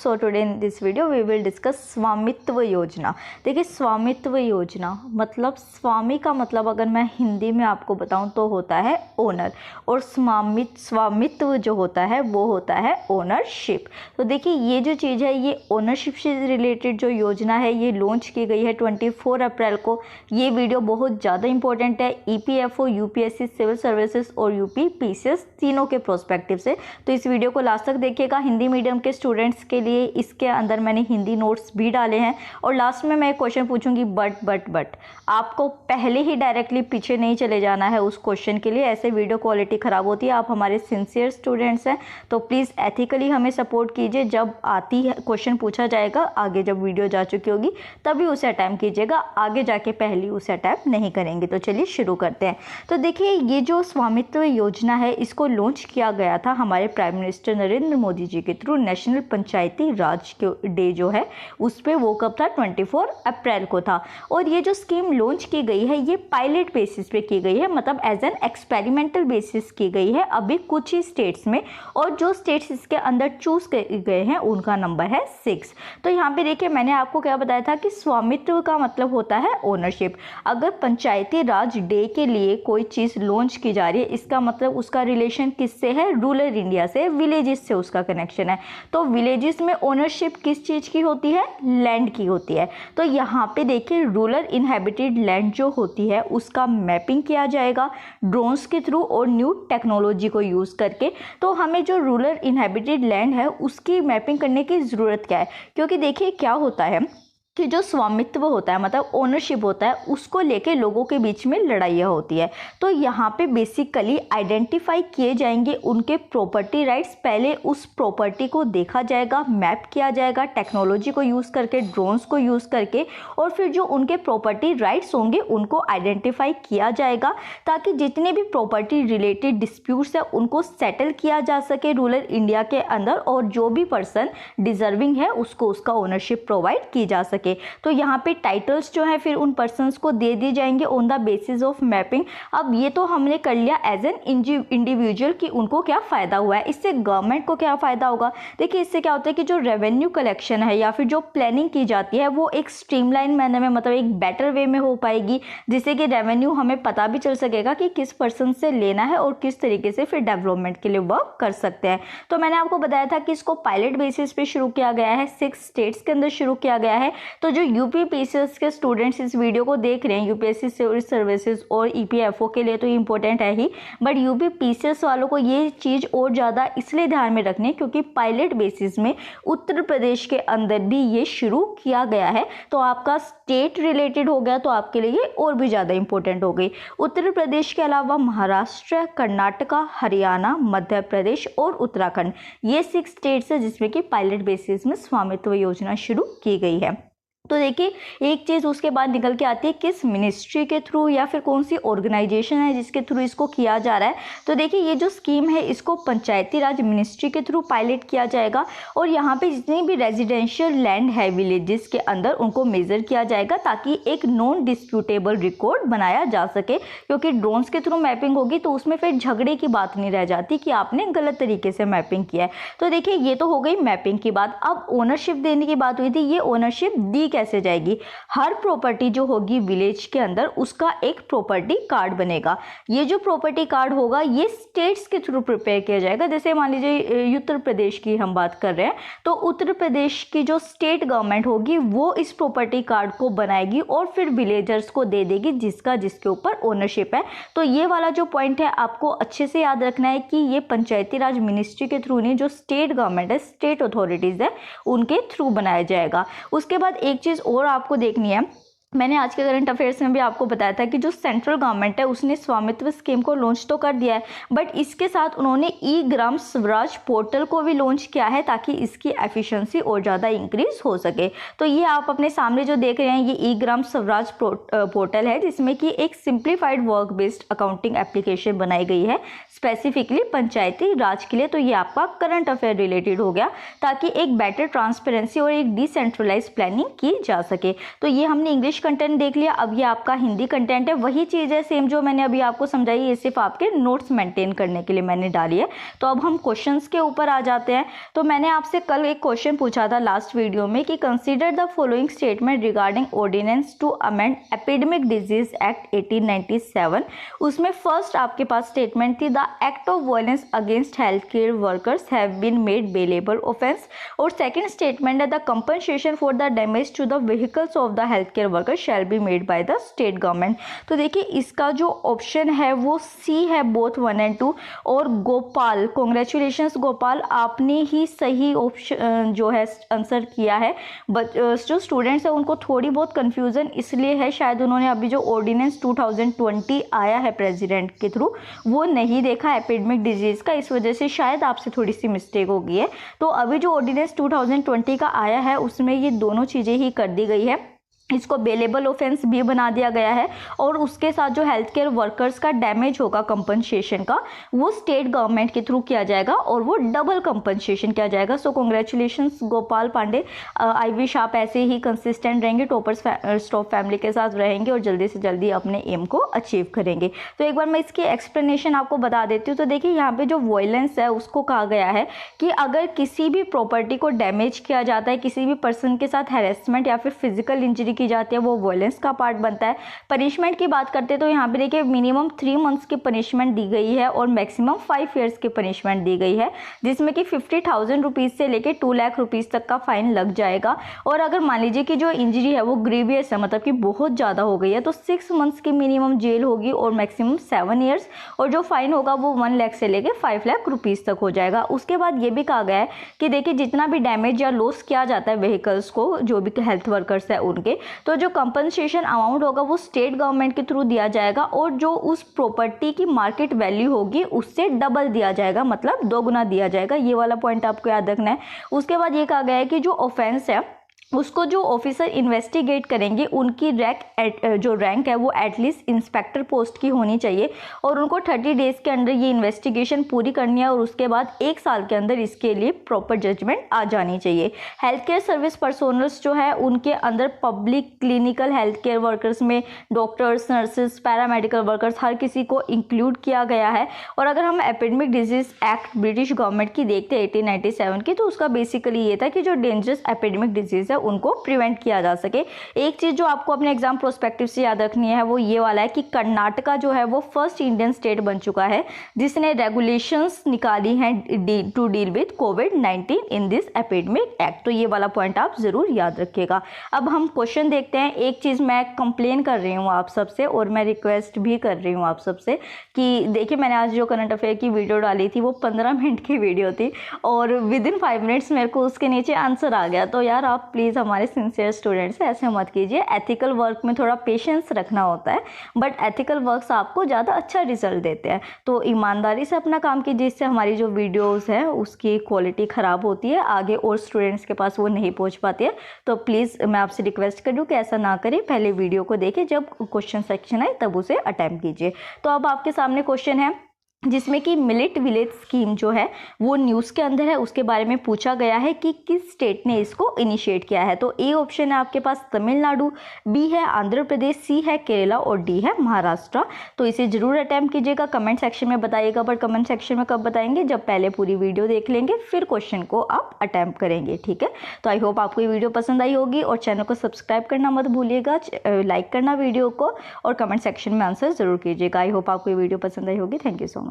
So today in this video we will discuss Swamitva Yojana. देखिए स्वामित्व योजना मतलब स्वामी का मतलब अगर मैं हिंदी में आपको बताऊं तो होता है ओनर, और स्वामित्व जो होता है वो होता है ओनरशिप। तो देखिए ये जो चीज़ है ये ओनरशिप से रिलेटेड जो योजना है ये लॉन्च की गई है 24 अप्रैल को। ये वीडियो बहुत ज़्यादा इंपॉर्टेंट है EPFO, UPSC, सिविल सर्विसेज और UP PCS तीनों के प्रोस्पेक्टिव से। तो इस वीडियो को लास्ट तक देखिएगा। हिंदी मीडियम के स्टूडेंट्स के लिए इसके अंदर मैंने हिंदी नोट्स भी डाले हैं, और लास्ट में मैं क्वेश्चन पूछूंगी बट आपको पहले ही डायरेक्टली पीछे नहीं चले जाना है उस क्वेश्चन के लिए, ऐसे वीडियो क्वालिटी खराब होती है। आप हमारे सिंसियर स्टूडेंट्स हैं तो प्लीज़ एथिकली हमें सपोर्ट कीजिए। जब आती है क्वेश्चन पूछा जाएगा आगे, जब वीडियो जा चुकी होगी तभी उसे अटैम्प्ट कीजिएगा, आगे जाके पहले उसे अटैम्प्ट नहीं करेंगे। तो चलिए शुरू करते हैं। तो देखिए ये जो स्वामित्व योजना है इसको लॉन्च किया गया था हमारे प्राइम मिनिस्टर नरेंद्र मोदी जी के थ्रू। नेशनल पंचायती राज के डे जो है उस पर वो कब था, 24 अप्रैल को था। और ये जो स्कीम लॉन्च की गई है ये पायलट बेसिस पे की गई है, मतलब एज एन एक्सपेरिमेंटल बेसिस की गई है अभी कुछ ही स्टेट्स में, और जो स्टेट्स इसके अंदर चूज गए हैं उनका नंबर है 6। तो यहाँ पे देखिए मैंने आपको क्या बताया था कि स्वामित्व का मतलब होता है ओनरशिप। अगर पंचायती राज डे के लिए कोई चीज़ लॉन्च की जा रही है इसका मतलब उसका रिलेशन किससे है, रूरल इंडिया से, विलेजेस से उसका कनेक्शन है। तो विलेजेस में ओनरशिप किस चीज़ की होती है, लैंड की होती है। तो यहाँ पे देखिए रूरल इनहेबिटेड लैंड जो होती है उसका मैपिंग किया जाएगा ड्रोन्स के थ्रू और न्यू टेक्नोलॉजी को यूज़ करके। तो हमें जो रूरल इनहेबिटेड लैंड है उसकी मैपिंग करने की ज़रूरत क्या है, क्योंकि देखिए क्या होता है कि जो स्वामित्व होता है मतलब ओनरशिप होता है उसको लेके लोगों के बीच में लड़ाइयाँ होती है। तो यहाँ पे बेसिकली आइडेंटिफाई किए जाएंगे उनके प्रॉपर्टी राइट्स। पहले उस प्रॉपर्टी को देखा जाएगा, मैप किया जाएगा टेक्नोलॉजी को यूज़ करके, ड्रोन्स को यूज़ करके, और फिर जो उनके प्रॉपर्टी राइट्स होंगे उनको आइडेंटिफाई किया जाएगा ताकि जितने भी प्रॉपर्टी रिलेटेड डिस्प्यूट्स है उनको सेटल किया जा सके रूरल इंडिया के अंदर, और जो भी पर्सन डिजर्विंग है उसको उसका ओनरशिप प्रोवाइड की जा सके। तो यहाँ पे टाइटल्स जो है फिर उन पर्संस को दे दी जाएंगे on the basis of mapping. अब ये तो हमने कर लिया एज एन इंडिविजुअल कि उनको क्या फ़ायदा हुआ है, इससे गवर्नमेंट को क्या फ़ायदा होगा। देखिए इससे क्या होता है कि जो रेवेन्यू कलेक्शन है या फिर जो प्लानिंग की जाती है वो एक स्ट्रीमलाइन मैनर में, मतलब एक बेटर वे में हो पाएगी, जिससे कि रेवेन्यू हमें पता भी चल सकेगा कि किस पर्सन से लेना है और किस तरीके से फिर डेवलपमेंट के लिए वर्क कर सकते हैं। तो मैंने आपको बताया था कि इसको पायलट बेसिस पे शुरू किया गया है, 6 स्टेट्स के अंदर शुरू किया गया है। तो जो UP PCS के स्टूडेंट्स इस वीडियो को देख रहे हैं, UPSC सिविल सर्विसेज और EPFO के लिए तो इंपॉर्टेंट है ही, बट UP PCS वालों को ये चीज़ और ज़्यादा इसलिए ध्यान में रखनी है क्योंकि पायलट बेसिस में उत्तर प्रदेश के अंदर भी ये शुरू किया गया है। तो आपका स्टेट रिलेटेड हो गया तो आपके लिए ये और भी ज़्यादा इंपॉर्टेंट हो गई। उत्तर प्रदेश के अलावा महाराष्ट्र, कर्नाटका, हरियाणा, मध्य प्रदेश और उत्तराखंड, ये 6 स्टेट्स है जिसमें कि पायलट बेसिस में स्वामित्व योजना शुरू की गई है। तो देखिए एक चीज़ उसके बाद निकल के आती है किस मिनिस्ट्री के थ्रू या फिर कौन सी ऑर्गेनाइजेशन है जिसके थ्रू इसको किया जा रहा है। तो देखिए ये जो स्कीम है इसको पंचायती राज मिनिस्ट्री के थ्रू पायलट किया जाएगा, और यहाँ पे जितनी भी रेजिडेंशियल लैंड है विलेजेस के अंदर उनको मेजर किया जाएगा ताकि एक नॉन डिस्प्यूटेबल रिकॉर्ड बनाया जा सके, क्योंकि ड्रोन्स के थ्रू मैपिंग होगी तो उसमें फिर झगड़े की बात नहीं रह जाती कि आपने गलत तरीके से मैपिंग किया है। तो देखिए ये तो हो गई मैपिंग की बात। अब ओनरशिप देने की बात हुई थी, ये ओनरशिप दी कैसे जाएगी। हर प्रॉपर्टी जो होगी विलेज के अंदर उसका एक प्रॉपर्टी कार्ड बनेगा। ये जो प्रॉपर्टी कार्ड होगा ये स्टेट्स के थ्रू प्रिपेयर किया जाएगा। जैसे मान लीजिए उत्तर प्रदेश की हम बात कर रहे हैं तो उत्तर प्रदेश की जो स्टेट गवर्नमेंट होगी वो इस प्रॉपर्टी कार्ड को बनाएगी और फिर विलेजर्स को दे देगी जिसका जिसके ऊपर ओनरशिप है। तो ये वाला जो पॉइंट है आपको अच्छे से याद रखना है कि ये पंचायती राज मिनिस्ट्री के थ्रू नहीं, जो स्टेट गवर्नमेंट है, स्टेट अथॉरिटीज है, उनके थ्रू बनाया जाएगा। उसके बाद एक चीज़ और आपको देखनी है, मैंने आज के करंट अफेयर्स में भी आपको बताया था कि जो सेंट्रल गवर्नमेंट है उसने स्वामित्व स्कीम को लॉन्च तो कर दिया है, बट इसके साथ उन्होंने ग्राम स्वराज पोर्टल को भी लॉन्च किया है ताकि इसकी एफिशिएंसी और ज़्यादा इंक्रीज हो सके। तो ये आप अपने सामने जो देख रहे हैं ये ग्राम स्वराज पोर्टल है जिसमें कि एक simplified work based accounting application बनाई गई है स्पेसिफिकली पंचायती राज के लिए। तो ये आपका करंट अफेयर रिलेटेड हो गया ताकि एक बेटर ट्रांसपेरेंसी और एक डिसेंट्रलाइज प्लानिंग की जा सके। तो ये हमने इंग्लिश कंटेंट देख लिया, अब ये आपका हिंदी कंटेंट है। वही चीज़ है सेम जो मैंने अभी आपको समझाई, ये सिर्फ आपके नोट्स मेंटेन करने के लिए मैंने डाली है। तो अब हम क्वेश्चंस के ऊपर आ जाते हैं। तो मैंने आपसे कल एक क्वेश्चन पूछा था लास्ट वीडियो में कि consider the following statement regarding ordinance to amend epidemic disease act 1897। उसमें फर्स्ट आपके पास स्टेटमेंट थी, the act of violence against health care workers have been made bailable offence. और सेकंड स्टेटमेंट है, the compensation for the damage to the vehicles of the health care workers shall be made by the state government. तो देखिए इसका जो option है वो सी है, both 1 और 2। और गोपाल, कॉन्ग्रेचुलेशंस गोपाल, आपने ही सही ऑप्शन जो है आंसर किया है। बट जो स्टूडेंट्स हैं उनको थोड़ी बहुत कन्फ्यूज़न इसलिए है, शायद उन्होंने अभी जो ऑर्डिनेंस 2020 आया है प्रेसिडेंट के थ्रू वो नहीं देखा एपिडेमिक डिजीज़ का, इस वजह से शायद आपसे थोड़ी सी मिस्टेक हो गई है। तो अभी जो ऑर्डिनेंस 2020 का आया है उसमें ये दोनों चीज़ें ही कर दी गई है। इसको बेलेबल ऑफेंस भी बना दिया गया है और उसके साथ जो हेल्थ केयर वर्कर्स का डैमेज होगा कंपनसेशन का, वो स्टेट गवर्नमेंट के थ्रू किया जाएगा और वो डबल कंपनसेशन किया जाएगा। So congratulations Gopal Pandey, I wish आप ऐसे ही कंसिस्टेंट रहेंगे, टॉपर्स स्टॉप फैमिली के साथ रहेंगे और जल्दी से जल्दी अपने एम को अचीव करेंगे। तो एक बार मैं इसकी एक्सप्लेनेशन आपको बता देती हूँ। तो देखिए यहाँ पे जो वायलेंस है उसको कहा गया है कि अगर किसी भी प्रॉपर्टी को डैमेज किया जाता है, किसी भी पर्सन के साथ हैरेसमेंट या फिर फिजिकल इंजरी की जाती है, वो वायलेंस का पार्ट बनता है। पनिशमेंट की बात करते हैं तो यहाँ पे देखिए मिनिमम 3 मंथ्स की पनिशमेंट दी गई है और मैक्सिमम 5 ईयर्स की पनिशमेंट दी गई है, जिसमें कि 50,000 रुपीज़ से लेके 2 लाख रुपीज़ तक का फाइन लग जाएगा। और अगर मान लीजिए कि जो इंजरी है वो ग्रीवियस है, मतलब कि बहुत ज़्यादा हो गई है, तो 6 मंथ्स की मिनिमम जेल होगी और मैक्सिमम 7 ईयर्स, और जो फाइन होगा वो 1 लाख से लेके 5 लाख रुपीज़ तक हो जाएगा। उसके बाद ये भी कहा गया है कि देखिए जितना भी डैमेज या लॉस किया जाता है व्हीकल्स को, जो भी हेल्थ वर्कर्स है उनके, तो जो कंपनसेशन अमाउंट होगा वो स्टेट गवर्नमेंट के थ्रू दिया जाएगा और जो उस प्रॉपर्टी की मार्केट वैल्यू होगी उससे डबल दिया जाएगा, मतलब 2 गुना दिया जाएगा। ये वाला पॉइंट आपको याद रखना है। उसके बाद ये कहा गया है कि जो ऑफेंस है उसको जो ऑफिसर इन्वेस्टिगेट करेंगे उनकी जो रैंक है वो एटलीस्ट इंस्पेक्टर पोस्ट की होनी चाहिए और उनको 30 डेज़ के अंदर ये इन्वेस्टिगेशन पूरी करनी है और उसके बाद 1 साल के अंदर इसके लिए प्रॉपर जजमेंट आ जानी चाहिए। हेल्थ केयर सर्विस पर्सोनल्स जो है उनके अंदर public clinical health care workers में डॉक्टर्स, नर्सेज, पैरामेडिकल वर्कर्स, हर किसी को इंक्लूड किया गया है। और अगर हम epidemic disease act British government की देखते हैं 1897 की, तो उसका बेसिकली ये था कि जो डेंजरस एपिडेमिक डिजीज है उनको प्रिवेंट किया जा सके। एक चीज़ जो आपको अपने एग्जाम प्रोस्पेक्टिव से याद रखनी है वो ये वाला है कि कर्नाटका जो है वो फर्स्ट इंडियन स्टेट बन चुका है जिसने रेगुलेशंस निकाली हैं to deal with COVID in this epidemic act. तो ये वाला पॉइंट आप ज़रूर याद रखिएगा। अब हम क्वेश्चन देखते हैं। एक चीज़ मैं कंप्लेन कर रही हूँ आप सबसे और मैं रिक्वेस्ट भी कर रही हूँ आप सबसे कि देखिए मैंने आज जो करंट अफेयर की वीडियो डाली थी वो 15 मिनट की वीडियो थी और विद इन 5 मिनट्स मेरे को उसके नीचे आंसर आ गया। तो यार आप प्लीज़ हमारे सिंसियर स्टूडेंट्स हैं, ऐसे मत कीजिए। एथिकल वर्क में थोड़ा पेशेंस रखना होता है, बट एथिकल वर्क्स आपको ज़्यादा अच्छा रिजल्ट देते हैं। तो ईमानदारी से अपना काम कीजिए, जिससे हमारी जो वीडियोस है उसकी क्वालिटी ख़राब होती है, आगे और स्टूडेंट्स के पास वो नहीं पहुंच पाती है। तो प्लीज़ मैं आपसे रिक्वेस्ट करूँ कि ऐसा ना करें, पहले वीडियो को देखें, जब क्वेश्चन सेक्शन आए तब उसे अटेम्प्ट कीजिए। तो अब आपके सामने क्वेश्चन है जिसमें कि मिलेट विलेज स्कीम जो है वो न्यूज़ के अंदर है, उसके बारे में पूछा गया है कि किस स्टेट ने इसको इनिशिएट किया है। तो ए ऑप्शन है आपके पास तमिलनाडु, बी है आंध्र प्रदेश, सी है केरला और डी है महाराष्ट्र। तो इसे जरूर अटैम्प्ट कीजिएगा, कमेंट सेक्शन में बताइएगा। पर कमेंट सेक्शन में कब बताएंगे, जब पहले पूरी वीडियो देख लेंगे फिर क्वेश्चन को आप अटैम्प्ट करेंगे, ठीक है। तो आई होप आपको ये वीडियो पसंद आई होगी और चैनल को सब्सक्राइब करना मत भूलिएगा, लाइक करना वीडियो को और कमेंट सेक्शन में आंसर जरूर कीजिएगा। आई होप आपको ये वीडियो पसंद आई होगी। Thank you so much.